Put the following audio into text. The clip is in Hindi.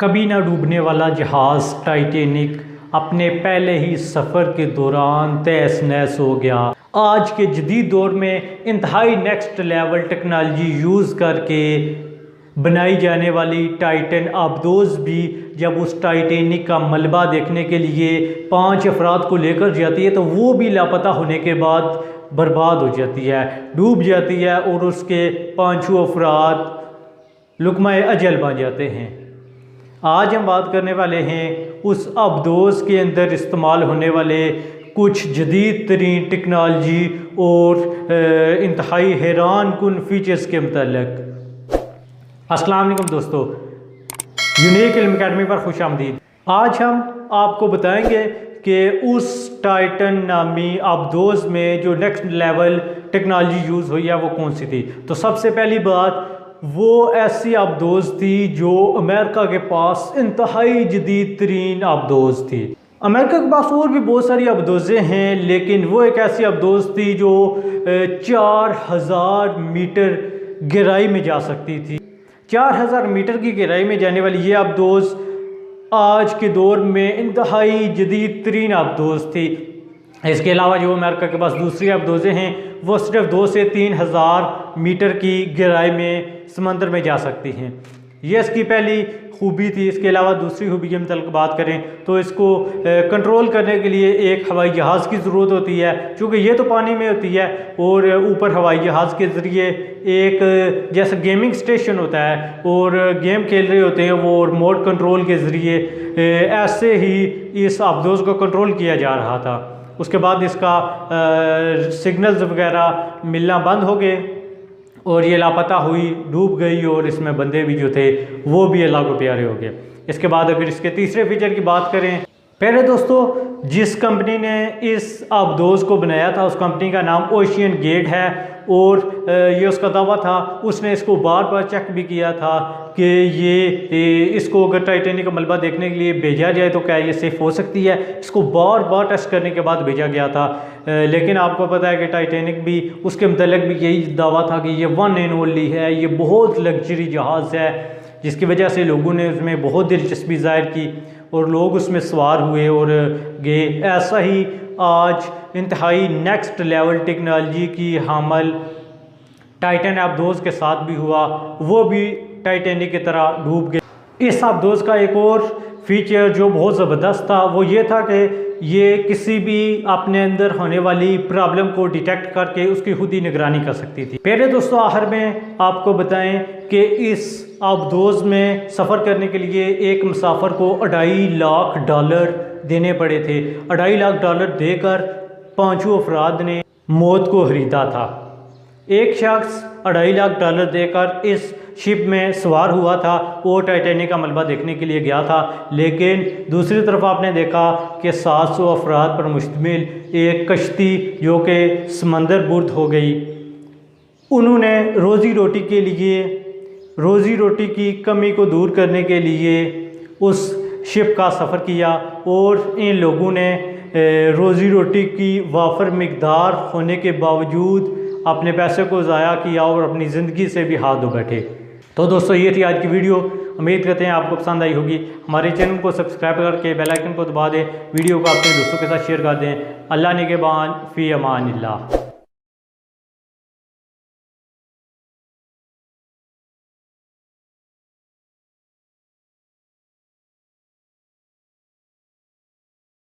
कभी ना डूबने वाला जहाज़ टाइटैनिक अपने पहले ही सफ़र के दौरान तहस नहस हो गया। आज के जदीद दौर में इंतहाई नेक्स्ट लेवल टेक्नोलॉजी यूज़ करके बनाई जाने वाली टाइटन आबदोज़ भी जब उस टाइटैनिक का मलबा देखने के लिए 5 अफराद को लेकर जाती है तो वो भी लापता होने के बाद बर्बाद हो जाती है, डूब जाती है और उसके 5 अफराद लुक़मा-ए अजल बन जाते हैं। आज हम बात करने वाले हैं उस आबदोज़ के अंदर इस्तेमाल होने वाले कुछ जदीद तरीन टेक्नोलॉजी और इंतहाई हैरान कुन फीचर्स के मतलब। अस्सलाम वालेकुम दोस्तों, यूनिक इल्म अकेडमी पर खुश आमदीद। आज हम आपको बताएंगे कि उस टाइटन नामी आबदोज़ में जो नेक्स्ट लेवल टेक्नोलॉजी यूज़ हुई है वो कौन सी थी। तो सबसे पहली बात, वो ऐसी आबदोज़ थी जो अमेरिका के पास इंतहाई जदीद तरीन आबदोज़ थी। अमेरिका के पास और भी बहुत सारी आबदोज़ें हैं, लेकिन वो एक ऐसी आबदोज़ थी जो 4000 मीटर गहराई में जा सकती थी। 4000 मीटर की गहराई में जाने वाली ये आबदोज़ आज के दौर में इंतहाई जदीद तरीन आबदोज़ थी। इसके अलावा जो अमेरिका के पास दूसरी आबदोज़ें हैं वो सिर्फ 2 से 3 हज़ार मीटर की गहराई में समंदर में जा सकती हैं। ये इसकी पहली खूबी थी। इसके अलावा दूसरी खूबी की हम बात करें तो इसको कंट्रोल करने के लिए एक हवाई जहाज़ की ज़रूरत होती है, क्योंकि ये तो पानी में होती है और ऊपर हवाई जहाज़ के ज़रिए एक जैसा गेमिंग स्टेशन होता है और गेम खेल रहे होते हैं वो रिमोट कंट्रोल के ज़रिए ऐसे ही इस आबदोज़ को कंट्रोल किया जा रहा था। उसके बाद इसका सिग्नल्स वगैरह मिलना बंद हो गए और ये लापता हुई, डूब गई और इसमें बंदे भी जो थे वो भी अल्लाह को प्यारे हो गए। इसके बाद अगर इसके तीसरे फीचर की बात करें, पहले दोस्तों जिस कंपनी ने इस आबदोज़ को बनाया था उस कंपनी का नाम ओशियन गेट है और ये उसका दावा था, उसने इसको बार बार चेक भी किया था कि ये इसको अगर टाइटैनिक का मलबा देखने के लिए भेजा जाए तो क्या ये सेफ़ हो सकती है। इसको बार बार टेस्ट करने के बाद भेजा गया था, लेकिन आपको पता है कि टाइटैनिक भी उसके मतलब भी यही दावा था कि ये वन एंड ओनली है, ये बहुत लग्जरी जहाज़ है, जिसकी वजह से लोगों ने उसमें बहुत दिलचस्पी ज़ाहिर की और लोग उसमें सवार हुए और गए। ऐसा ही आज इंतहाई नेक्स्ट लेवल टेक्नोलॉजी की हामल टाइटन आबदोज़ के साथ भी हुआ, वो भी टाइटैनिक की तरह डूब गए। इस आबदोज़ का एक और फीचर जो बहुत ज़बरदस्त था वो ये था कि ये किसी भी अपने अंदर होने वाली प्रॉब्लम को डिटेक्ट करके उसकी खुद ही निगरानी कर सकती थी। पहले दोस्तों आखिर में आपको बताएं कि इस आबदोज़ में सफ़र करने के लिए एक मुसाफिर को $2.5 लाख देने पड़े थे। $2.5 लाख देकर 5 अफराद ने मौत को खरीदा था। एक शख्स $2.5 लाख देकर इस शिप में सवार हुआ था, वो टाइटैनिक का मलबा देखने के लिए गया था, लेकिन दूसरी तरफ आपने देखा कि 700 अफराद पर मुश्तमिल एक कश्ती जो कि समंदर बुर्द हो गई। उन्होंने रोज़ी रोटी के लिए, रोज़ी रोटी की कमी को दूर करने के लिए उस शिप का सफ़र किया और इन लोगों ने रोज़ी रोटी की वाफर मिकदार होने के बावजूद अपने पैसे को ज़ाया किया और अपनी ज़िंदगी से भी हाथ धो बैठे। तो दोस्तों ये थी आज की वीडियो, उम्मीद करते हैं आपको पसंद आई होगी। हमारे चैनल को सब्सक्राइब करके बेल आइकन को दबा दें, वीडियो को अपने दोस्तों के साथ शेयर कर दें। अल्लाह निगहबान, फ़ी अमानिल्लाह।